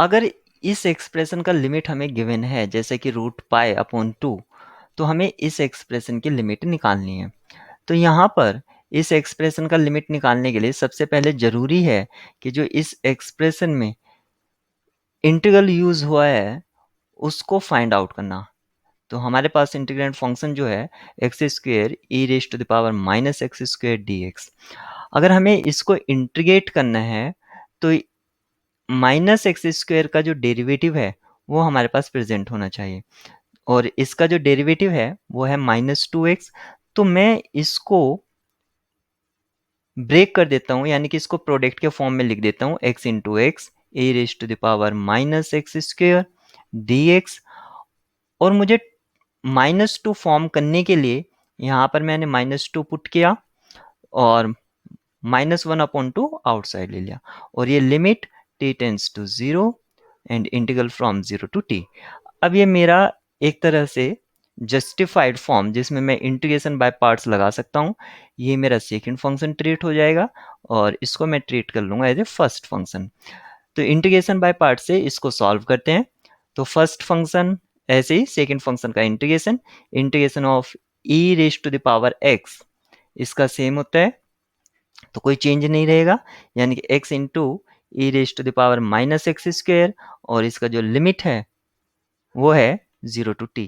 अगर इस एक्सप्रेशन का लिमिट हमें गिवन है जैसे कि √π/2, तो हमें इस एक्सप्रेशन की लिमिट निकालनी है। तो यहाँ पर इस एक्सप्रेशन का लिमिट निकालने के लिए सबसे पहले ज़रूरी है कि जो इस एक्सप्रेशन में इंटीग्रल यूज़ हुआ है उसको फाइंड आउट करना। तो हमारे पास इंटीग्रेंड फंक्शन जो है x²e⁻x² अगर हमें इसको इंटीग्रेट करना है तो -x² का जो डेरिवेटिव है वो हमारे पास प्रेजेंट होना चाहिए और इसका जो डेरिवेटिव है वो है -2x। तो मैं इसको ब्रेक कर देता हूँ, यानी कि इसको प्रोडक्ट के फॉर्म में लिख देता हूँ x into x e⁻x² dx। और मुझे -2 फॉर्म करने के लिए यहाँ पर मैंने -2 पुट किया और -1/2 आउटसाइड ले लिया और ये limit t tends to 0 and integral from 0 to t। अब ये मेरा एक तरह से जस्टिफाइड फॉर्म जिसमें मैं इंटीग्रेशन बाय पार्ट्स लगा सकता हूँ, ये मेरा सेकंड फंक्शन ट्रीट हो जाएगा और इसको मैं ट्रीट कर लूँगा एज ए फर्स्ट फंक्शन। तो इंटीग्रेशन बाय पार्ट से इसको सॉल्व करते हैं। तो फर्स्ट फंक्शन ऐसे ही सेकंड फंक्शन का इंटीग्रेशन, इंटीग्रेशन ऑफ e⁻x इसका सेम होता है तो कोई चेंज नहीं रहेगा, यानी कि x इंटू e⁻x² और इसका जो लिमिट है वो है 0 to t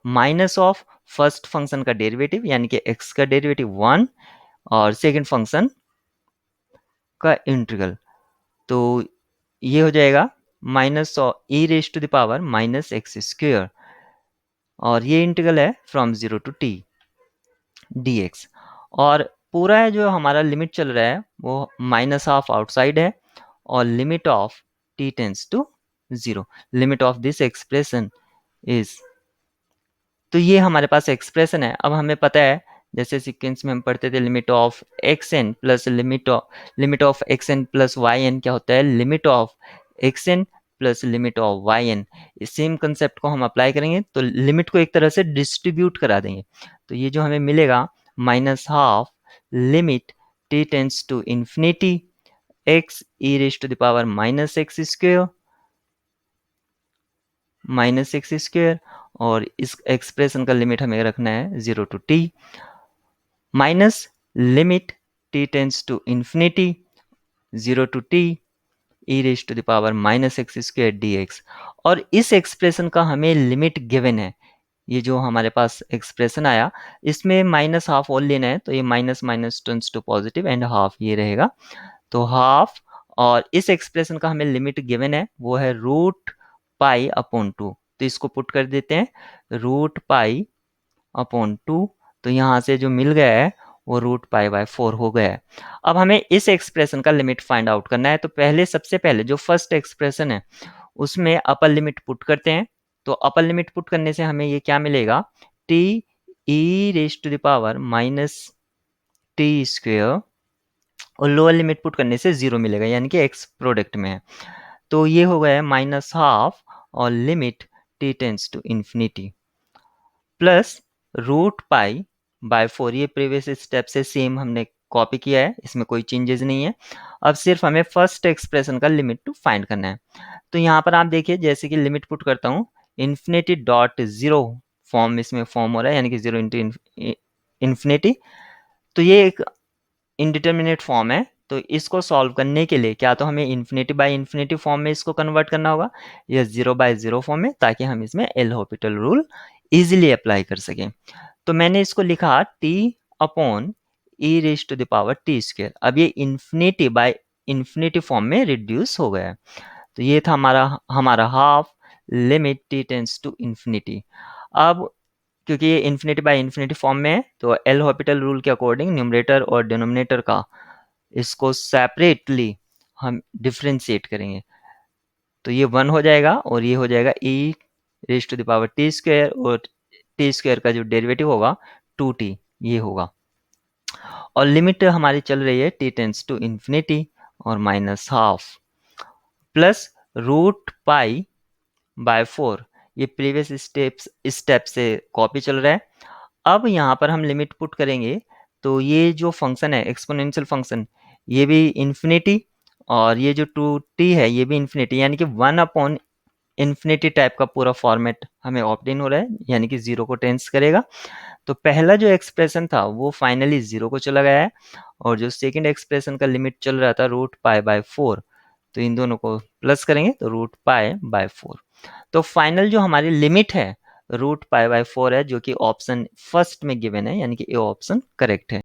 minus of first function का डेरिवेटिव यानी कि x का डेरिवेटिव 1 और सेकंड फंक्शन का इंटीग्रल। तो ये हो जाएगा -e⁻x² और ये इंटीग्रल है फ्रॉम 0 टू t dx। और पूरा जो हमारा लिमिट चल रहा है वो -12 आउटसाइड है और limit of t tends to 0, limit of this expression is. तो ये हमारे पास एक्सप्रेशन है। अब हमें पता है जैसे सीक्वेंस में हम पढ़ते थे limit of xn plus limit of xn plus yn क्या होता है, limit of xn plus limit of yn। इस सेम कंसेप्ट को हम अप्लाई करेंगे तो लिमिट को एक तरह से डिस्ट्रीब्यूट करा देंगे। तो ये जो हमें मिलेगा -12 limit t tends to infinity x e⁻x² और इस एक्सप्रेशन का लिमिट हमें रखना है 0 to t minus limit t tends to infinity 0 to t e⁻x² dx। और इस एक्सप्रेशन का हमें लिमिट गिवन है, ये जो हमारे पास एक्सप्रेशन आया इसमें -12 और लेना है तो ये minus minus turns to positive and half ये रहेगा तो हाफ। और इस एक्सप्रेशन का हमें लिमिट गिवन है वो है √π/2। तो इसको पुट कर देते हैं √π/2। तो यहाँ से जो मिल गया है वो √π/4 हो गया है। अब हमें इस एक्सप्रेशन का लिमिट फाइंड आउट करना है। तो सबसे पहले जो फर्स्ट एक्सप्रेशन है उसमें अपर लिमिट पुट करते हैं। तो अपर लिमिट पुट करने से हमें ये क्या मिलेगा, t e⁻t² और लोअर लिमिट पुट करने से 0 मिलेगा, यानी कि x प्रोडक्ट में है। तो ये हो गया है -12 और limit t tends to infinity plus √π/4। ये प्रीवियस स्टेप से सेम हमने कॉपी किया है, इसमें कोई चेंजेस नहीं है। अब सिर्फ हमें फर्स्ट एक्सप्रेशन का लिमिट टू फाइंड करना है। तो यहाँ पर आप देखिए जैसे कि लिमिट पुट करता हूँ ∞.0 फॉर्म इसमें फॉर्म हो रहा है, यानी कि 0 इंटू इंफिनिटी। तो ये एक इनडिटर्मिनेट फॉर्म है। तो इसको सॉल्व करने के लिए क्या तो हमें इन्फिनिटी बाय इन्फिनिटी फॉर्म में इसको कन्वर्ट करना होगा या 0/0 फॉर्म में, ताकि हम इसमें L'Hopital rule easily apply कर सकें। तो मैंने इसको लिखा t/e⁻t²। अब ये इन्फिनिटी बाय इन्फिनिटी फॉर्म में रिड्यूस हो गया है। तो ये था हमारा half limit t tends to infinity. अब क्योंकि ये इन्फिनिटी बाय इन्फिनिटी फॉर्म में है तो एल हॉपिटल रूल के अकॉर्डिंग न्यूमरेटर और डिनोमिनेटर का इसको सेपरेटली हम डिफ्रेंशिएट करेंगे। तो ये 1 हो जाएगा और ये हो जाएगा e⁻t² और t² का जो डेरिवेटिव होगा 2t ये होगा। और लिमिट हमारी चल रही है t टेंड्स टू इंफिनिटी और -12 प्लस √π/4। ये प्रीवियस स्टेप से कॉपी चल रहा है। अब यहाँ पर हम लिमिट पुट करेंगे तो ये जो फंक्शन है एक्सपोनेंशियल फंक्शन ये भी इंफिनिटी और ये जो 2t है ये भी इन्फिनिटी, यानी कि 1 अपॉन इन्फिनिटी टाइप का पूरा फॉर्मेट हमें ऑप्ट इन हो रहा है, यानी कि 0 को टेंस करेगा। तो पहला जो एक्सप्रेशन था वो फाइनली 0 को चला गया है, और जो सेकंड एक्सप्रेशन का लिमिट चल रहा था √π/4, तो इन दोनों को प्लस करेंगे तो √π/4। तो फाइनल जो हमारी लिमिट है √π/4 है, जो कि ऑप्शन फर्स्ट में गिवन है, यानी कि ए ऑप्शन करेक्ट है।